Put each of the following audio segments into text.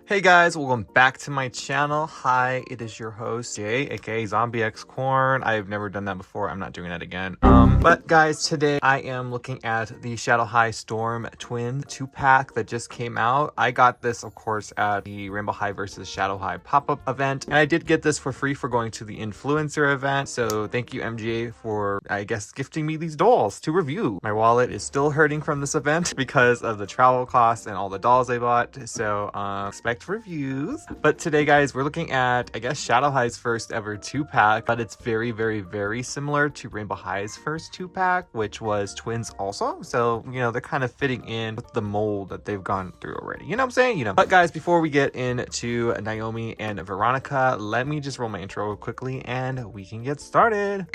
Hey guys, welcome back to my channel. Hi, it is your host Jay, aka Zombie X Corn. I've never done that before. I'm not doing that again. But guys, today I am looking at the Shadow High Storm Twin 2-pack that just came out. I got this, of course, at the Rainbow High versus Shadow High pop-up event, and I did get this for free for going to the influencer event. So thank you, MGA, for I guess gifting me these dolls to review. My wallet is still hurting from this event because of the travel costs and all the dolls I bought. So expect reviews. But today, guys, we're looking at, I guess, Shadow High's first ever 2-pack, but it's very, very, very similar to Rainbow High's first 2-pack, which was twins also. So, you know, they're kind of fitting in with the mold that they've gone through already. You know what I'm saying? You know. But guys, before we get into Naomi and Veronica, let me just roll my intro quickly and we can get started.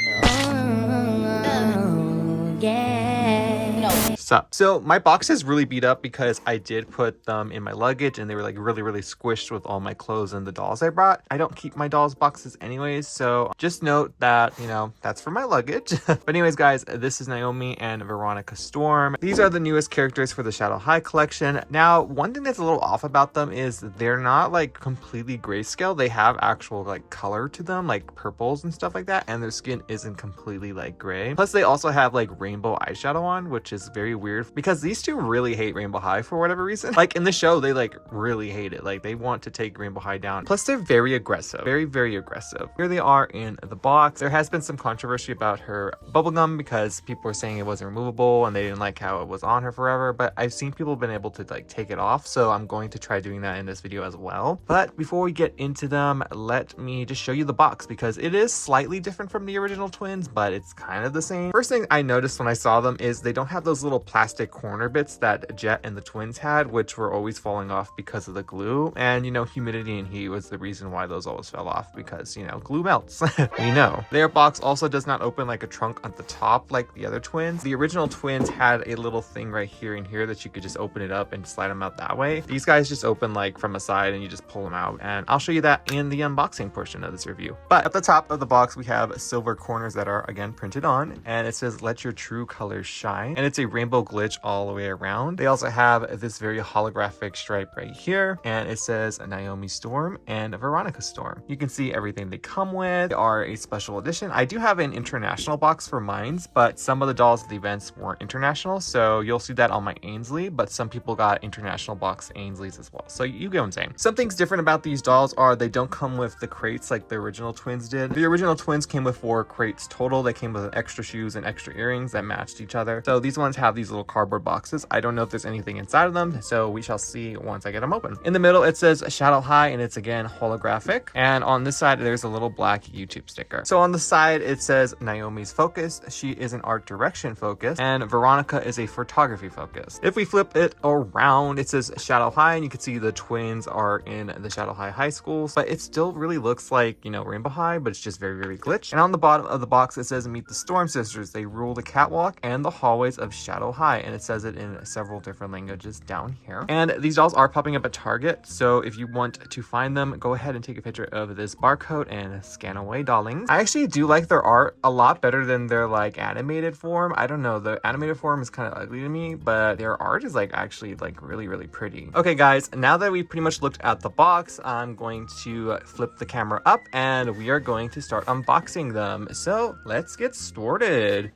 So my box is really beat up because I did put them in my luggage and they were like really squished with all my clothes and the dolls I brought. I don't keep my dolls boxes anyways, so just note that, you know, that's for my luggage. But anyways, guys, this is Naomi and Veronica Storm. These are the newest characters for the Shadow High collection. Now, one thing that's a little off about them is they're not like completely grayscale. They have actual like color to them, like purples and stuff like that, and their skin isn't completely like gray. Plus they also have like rainbow eyeshadow on, which is very weird because these two really hate Rainbow High for whatever reason. Like in the show, they like really hate it. Like they want to take Rainbow High down. Plus they're very aggressive, very aggressive. Here they are in the box. There has been some controversy about her bubblegum because people were saying it wasn't removable and they didn't like how it was on her forever, but I've seen people been able to like take it off, so I'm going to try doing that in this video as well. But before we get into them, let me just show you the box because it is slightly different from the original twins, but it's kind of the same. First thing I noticed when I saw them is they don't have those little plastic corner bits that Jet and the twins had, which were always falling off because of the glue. And you know, humidity and heat was the reason why those always fell off, because you know, glue melts. We know. Their box also does not open like a trunk at the top like the other twins. The original twins had a little thing right here and here that you could just open it up and slide them out that way. These guys just open like from a side and you just pull them out, and I'll show you that in the unboxing portion of this review. But at the top of the box we have silver corners that are again printed on, and it says let your true colors shine, and it's a rainbow glitch all the way around. They also have this very holographic stripe right here, and it says Naomi Storm and Veronica Storm. You can see everything they come with. They are a special edition. I do have an international box for mines, but some of the dolls at the events weren't international, so you'll see that on my Ainsley, but some people got international box Ainsleys as well, so you get what I'm saying. Some things different about these dolls are they don't come with the crates like the original twins did. The original twins came with 4 crates total. They came with extra shoes and extra earrings that matched each other. So these ones have these little cardboard boxes. I don't know if there's anything inside of them, so we shall see once I get them open. In the middle it says Shadow High, and it's again holographic, and on this side there's a little black YouTube sticker. So on the side it says Naomi's focus, she is an art direction focus, and Veronica is a photography focus. If we flip it around, it says Shadow High, and you can see the twins are in the Shadow High high schools, but it still really looks like, you know, Rainbow High, but it's just very glitched. And on the bottom of the box it says meet the Storm sisters, they rule the catwalk and the hallways of Shadow High, and it says it in several different languages down here. And these dolls are popping up at Target, so if you want to find them, go ahead and take a picture of this barcode and scan away, darlings. I actually do like their art a lot better than their like animated form. I don't know, the animated form is kind of ugly to me, but their art is like actually like really pretty. Okay guys, now that we pretty much looked at the box, I'm going to flip the camera up and we are going to start unboxing them. So let's get started.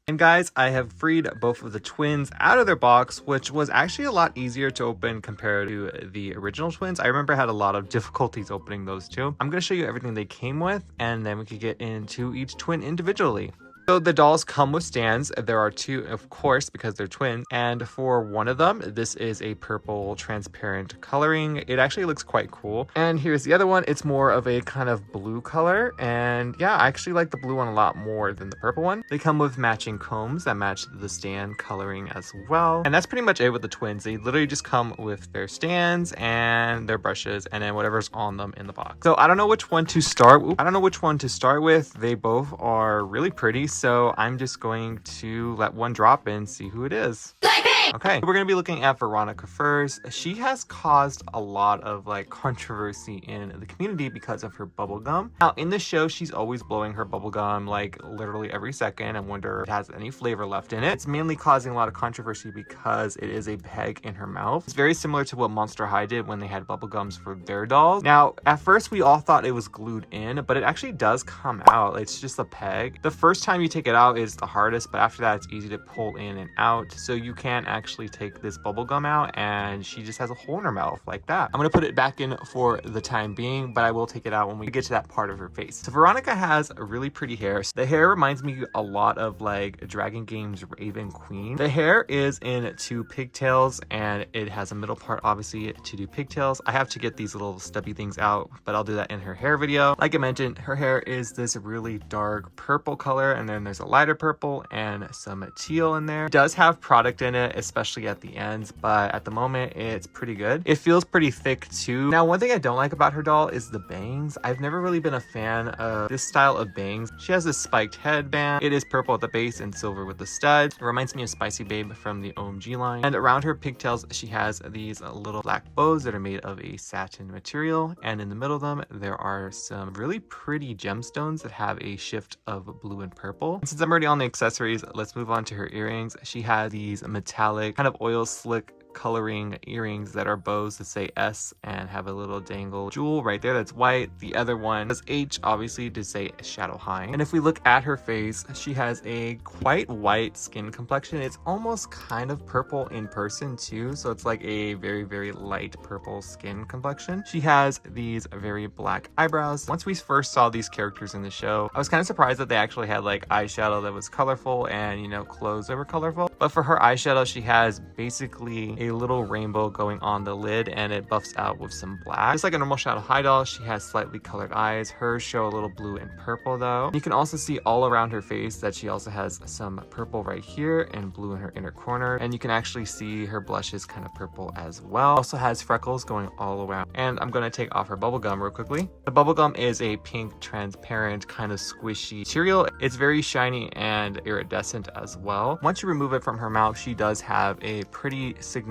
And guys, I have freed both of the twins out of their box, which was actually a lot easier to open compared to the original twins. I remember I had a lot of difficulties opening those two. I'm going to show you everything they came with, and then we could get into each twin individually. So the dolls come with stands. There are 2, of course, because they're twins. And for one of them, this is a purple transparent coloring. It actually looks quite cool. And here's the other one. It's more of a kind of blue color. And yeah, I actually like the blue one a lot more than the purple one. They come with matching combs that match the stand coloring as well. And that's pretty much it with the twins. They literally just come with their stands and their brushes and then whatever's on them in the box. So I don't know which one to start. I don't know which one to start with. They both are really pretty. So I'm just going to let one drop and see who it is. Like me! Okay, we're gonna be looking at Veronica first. She has caused a lot of like controversy in the community because of her bubblegum. Now in the show, she's always blowing her bubblegum like literally every second. I wonder if it has any flavor left in it. It's mainly causing a lot of controversy because it is a peg in her mouth. It's very similar to what Monster High did when they had bubblegums for their dolls. Now, at first we all thought it was glued in, but it actually does come out. It's just a peg. The first time you take it out is the hardest, but after that it's easy to pull in and out. So you can actually take this bubble gum out, and she just has a hole in her mouth like that. I'm gonna put it back in for the time being, but I will take it out when we get to that part of her face. So Veronica has a really pretty hair. The hair reminds me a lot of like Dragon Games Raven Queen. The hair is in 2 pigtails, and it has a middle part obviously to do pigtails. I have to get these little stubby things out, but I'll do that in her hair video. Like I mentioned, her hair is this really dark purple color, and then there's a lighter purple and some teal in there. It does have product in it, especially at the ends, but at the moment it's pretty good. It feels pretty thick too. Now, one thing I don't like about her doll is the bangs. I've never really been a fan of this style of bangs. She has this spiked headband. It is purple at the base and silver with the studs. It reminds me of Spicy Babe from the OMG line. And around her pigtails, she has these little black bows that are made of a satin material. And in the middle of them, there are some really pretty gemstones that have a shift of blue and purple. And since I'm already on the accessories, let's move on to her earrings. She has these metallic kind of oil slick coloring earrings that are bows that say S and have a little dangle jewel right there that's white. The other one is H, obviously, to say Shadow High. And if we look at her face, she has a quite white skin complexion. It's almost kind of purple in person too, so it's like a very, very light purple skin complexion. She has these very black eyebrows. Once we first saw these characters in the show, I was kind of surprised that they actually had like eyeshadow that was colorful and, you know, clothes that were colorful. But for her eyeshadow, she has basically a little rainbow going on the lid, and it buffs out with some black. Just like a normal Shadow High doll, she has slightly colored eyes. Hers show a little blue and purple though. You can also see all around her face that she also has some purple right here and blue in her inner corner, and you can actually see her blush is kind of purple as well. Also has freckles going all around. And I'm going to take off her bubble gum real quickly. The bubble gum is a pink transparent kind of squishy material. It's very shiny and iridescent as well. Once you remove it from her mouth, she does have a pretty significant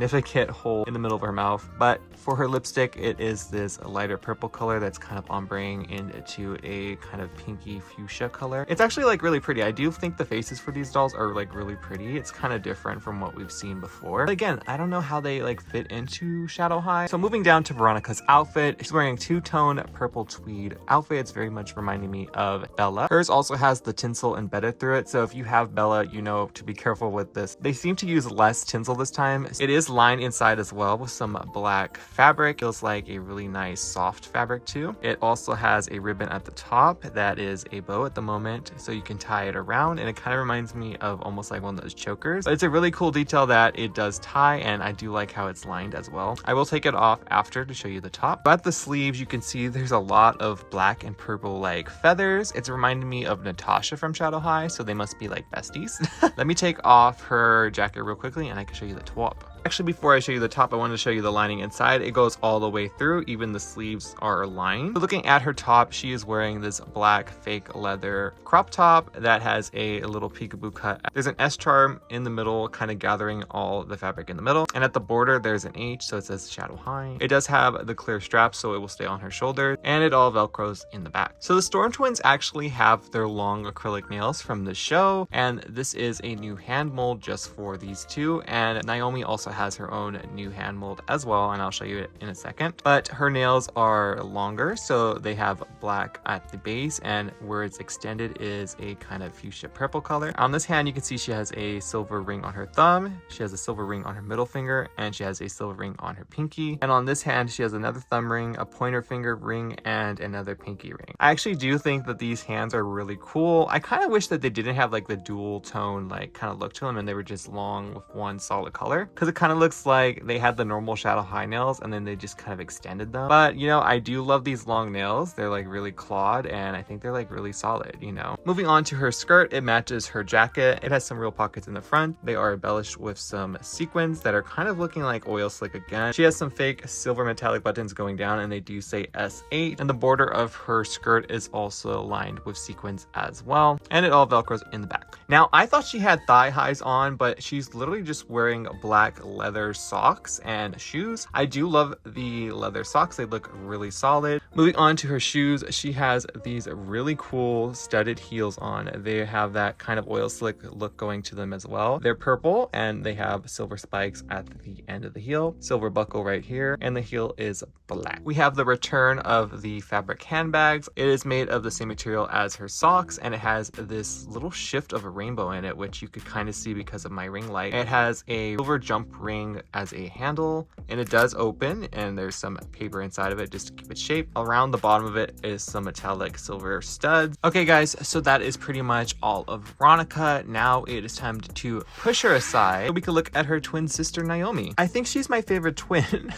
hole in the middle of her mouth, but for her lipstick, it is this lighter purple color that's kind of ombraying into a kind of pinky fuchsia color. It's actually like really pretty. I do think the faces for these dolls are like really pretty. It's kind of different from what we've seen before. But again, I don't know how they like fit into Shadow High. So moving down to Veronica's outfit, she's wearing a 2-tone purple tweed outfit. It's very much reminding me of Bella. Hers also has the tinsel embedded through it, so if you have Bella, you know to be careful with this. They seem to use less tinsel this time. It is lined inside as well with some black fabric. Feels like a really nice soft fabric too. It also has a ribbon at the top that is a bow at the moment, so you can tie it around, and it kind of reminds me of almost like one of those chokers. But it's a really cool detail that it does tie, and I do like how it's lined as well. I will take it off after to show you the top. But the sleeves, you can see there's a lot of black and purple like feathers. It's reminding me of Natasha from Shadow High, so they must be like besties. Let me take off her jacket real quickly and I can show you the top. Actually, before I show you the top, I wanted to show you the lining inside. It goes all the way through, even the sleeves are lined. So looking at her top, she is wearing this black fake leather crop top that has a little peekaboo cut. There's an S charm in the middle, kind of gathering all the fabric in the middle. And at the border, there's an H, so it says Shadow High. It does have the clear strap, so it will stay on her shoulder, and it all velcros in the back. So the Storm twins actually have their long acrylic nails from the show, and this is a new hand mold just for these two. And Naomi also has her own new hand mold as well, and I'll show you it in a second. But her nails are longer, so they have black at the base, and where it's extended is a kind of fuchsia purple color. On this hand, you can see she has a silver ring on her thumb, she has a silver ring on her middle finger, and she has a silver ring on her pinky. And on this hand, she has another thumb ring, a pointer finger ring, and another pinky ring. I actually do think that these hands are really cool. I kind of wish that they didn't have like the dual tone like kind of look to them, and they were just long with one solid color, because it kind of looks like they had the normal shadow high nails and then they just kind of extended them. But you know, I do love these long nails. They're like really clawed and I think they're like really solid, you know. Moving on to her skirt, it matches her jacket. It has some real pockets in the front. They are embellished with some sequins that are kind of looking like oil slick again. She has some fake silver metallic buttons going down and they do say S8, and the border of her skirt is also lined with sequins as well, and it all velcros in the back. Now I thought she had thigh highs on, but she's literally just wearing black leather socks and shoes. I do love the leather socks. They look really solid. Moving on to her shoes, she has these really cool studded heels on. They have that kind of oil slick look going to them as well. They're purple and they have silver spikes at the end of the heel, silver buckle right here, and the heel is black. We have the return of the fabric handbags. It is made of the same material as her socks and it has this little shift of a rainbow in it, which you could kind of see because of my ring light. It has a silver jump ring as a handle and it does open and there's some paper inside of it just to keep it shaped. Around the bottom of it is some metallic silver studs. Okay guys, so that is pretty much all of Veronica. Now it is time to push her aside so we can look at her twin sister Naomi. I think she's my favorite twin.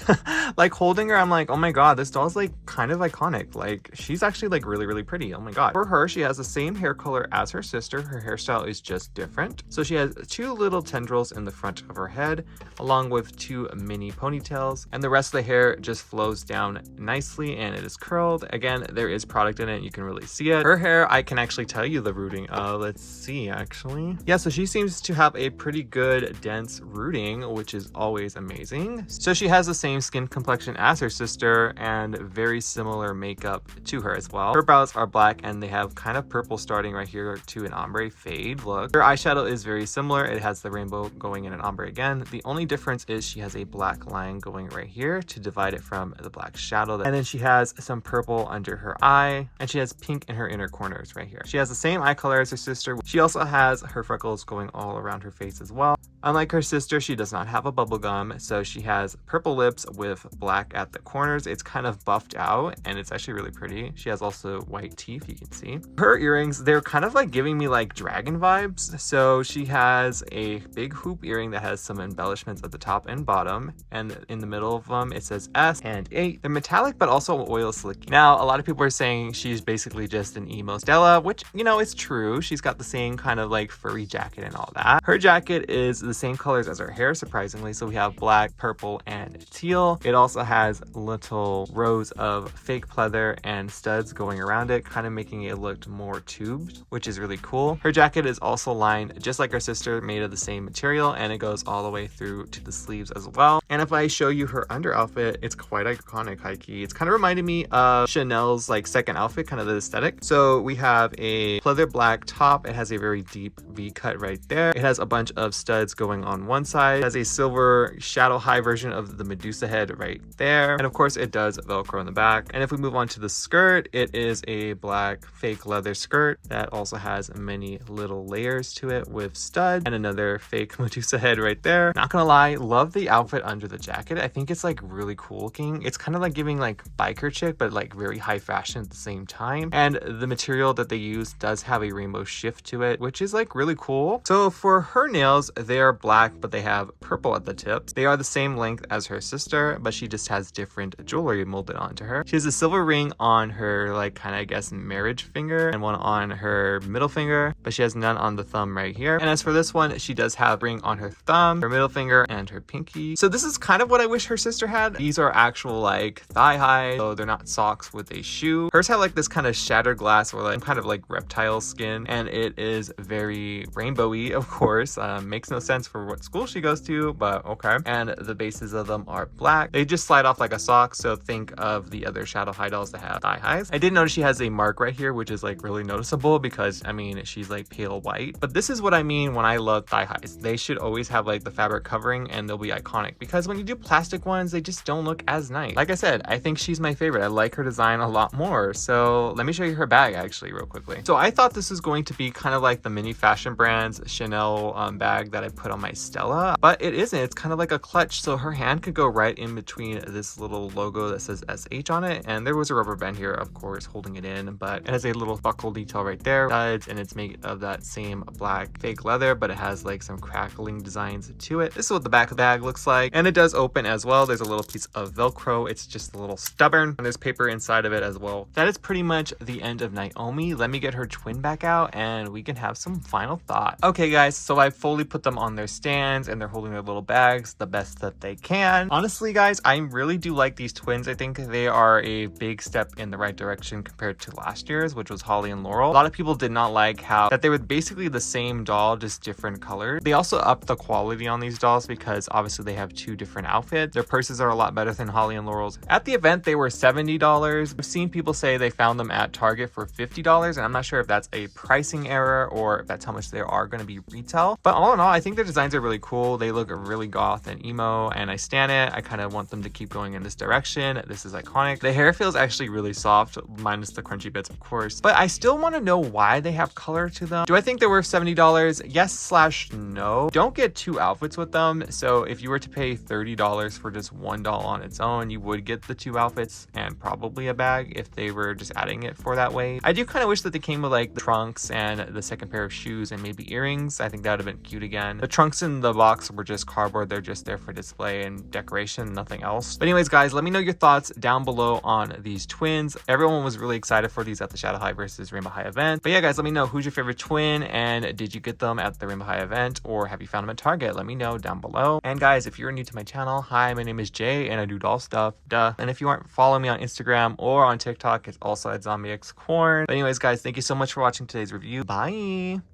Like holding her, I'm like, oh my god, this doll's like kind of iconic. Like she's actually like really pretty. Oh my god. For her, she has the same hair color as her sister. Her hairstyle is just different. So she has two little tendrils in the front of her head along with two mini ponytails, and the rest of the hair just flows down nicely and it is curled. Again, there is product in it, you can really see it. Her hair, I can actually tell you the rooting. Let's see actually. Yeah, so she seems to have a pretty good dense rooting, which is always amazing. So she has the same skin complexion as her sister and very similar makeup to her as well. Her brows are black and they have kind of purple starting right here to an ombre fade look. Her eyeshadow is very similar. It has the rainbow going in an ombre again. The only difference is she has a black line going right here to divide it from the black shadow. And then she has some purple under her eye and she has pink in her inner corners right here. She has the same eye color as her sister. She also has her freckles going all around her face as well. Unlike her sister, she does not have a bubble gum, so she has purple lips with black at the corners. It's kind of buffed out and it's actually really pretty. She has also white teeth, you can see. Her earrings, they're kind of like giving me like dragon vibes. So she has a big hoop earring that has some embellishments at the top and bottom, and in the middle of them it says S and 8. They're metallic but also oil slick. Now a lot of people are saying she's basically just an emo Stella, which, you know, it's true. She's got the same kind of like furry jacket and all that. Her jacket is the same colors as her hair, surprisingly. So we have black, purple, and teal. It also has little rows of fake pleather and studs going around it, kind of making it look more tubed, which is really cool. Her jacket is also lined just like her sister, made of the same material, and it goes all the way through to the sleeves as well. And if I show you her under outfit, it's quite iconic, high-key. It's kind of reminding me of Chanel's like second outfit, kind of the aesthetic. So we have a pleather black top. It has a very deep V cut right there. It has a bunch of studs going on one side. It has a silver shadow high version of the Medusa head right there. And of course it does Velcro in the back. And if we move on to the skirt, it is a black fake leather skirt that also has many little layers to it with studs and another fake Medusa head right there. Not gonna lie, love the outfit under the jacket. I think it's like really cool looking. It's kind of like giving like biker chick, but like very high fashion at the same time. And the material that they use does have a rainbow shift to it, which is like really cool. So for her nails, they are black, but they have purple at the tips. They are the same length as her sister, but she just has different jewelry molded onto her. She has a silver ring on her, like kind of, I guess, marriage finger, and one on her middle finger, but she has none on the thumb right here. And as for this one, she does have a ring on her thumb, her middle finger, and her pinky. So this is kind of what I wish her sister had. These are actual like thigh high, so they're not socks with a shoe. Hers have like this kind of shattered glass or like kind of like reptile skin, and it is very rainbowy, of course. Makes no sense for what school she goes to, but okay. And the bases of them are black. They just slide off like a sock, so think of the other shadow high dolls that have thigh highs. I did notice she has a mark right here, which is like really noticeable because I mean she's like pale white, but this is what I mean when I love thigh highs. They should always have like the fabric covering and they'll be iconic, because when you do plastic ones, they just don't look as nice. Like I said, I think she's my favorite. I like her design a lot more. So let me show you her bag actually real quickly. So I thought this was going to be kind of like the mini fashion brands Chanel bag that I put put on my Stella, but it isn't. It's kind of like a clutch, so her hand could go right in between this little logo that says SH on it, and there was a rubber band here, of course, holding it in, but it has a little buckle detail right there, studs, and it's made of that same black fake leather, but it has like some crackling designs to it. This is what the back of the bag looks like, and it does open as well. There's a little piece of Velcro. It's just a little stubborn, and there's paper inside of it as well. That is pretty much the end of Naomi. Let me get her twin back out, and we can have some final thoughts. Okay, guys, so I fully put them on their stands, and they're holding their little bags the best that they can. Honestly, guys, I really do like these twins. I think they are a big step in the right direction compared to last year's, which was Holly and Laurel. A lot of people did not like how that they were basically the same doll, just different colors. They also upped the quality on these dolls because obviously they have two different outfits. Their purses are a lot better than Holly and Laurel's. At the event, they were $70. I've seen people say they found them at Target for $50, and I'm not sure if that's a pricing error or if that's how much they are going to be retail. But all in all, I think their designs are really cool. They look really goth and emo, and I stan it. I kind of want them to keep going in this direction. This is iconic. The hair feels actually really soft, minus the crunchy bits, of course. But I still want to know why they have color to them. Do I think they're worth $70? Yes/no. Don't get two outfits with them. So if you were to pay $30 for just one doll on its own, you would get the two outfits and probably a bag if they were just adding it for that way. I do kind of wish that they came with like the trunks and the second pair of shoes and maybe earrings. I think that would have been cute again. The trunks in the box were just cardboard. They're just there for display and decoration, nothing else. But anyways, guys, let me know your thoughts down below on these twins. Everyone was really excited for these at the Shadow High versus Rainbow High event. But yeah, guys, let me know who's your favorite twin, and did you get them at the Rainbow High event, or have you found them at Target? Let me know down below. And guys, if you're new to my channel, hi, my name is Jay and I do doll stuff, duh. And if you aren't following me on Instagram or on TikTok, it's also at ZombieXCorn. But anyways, guys, thank you so much for watching today's review. Bye.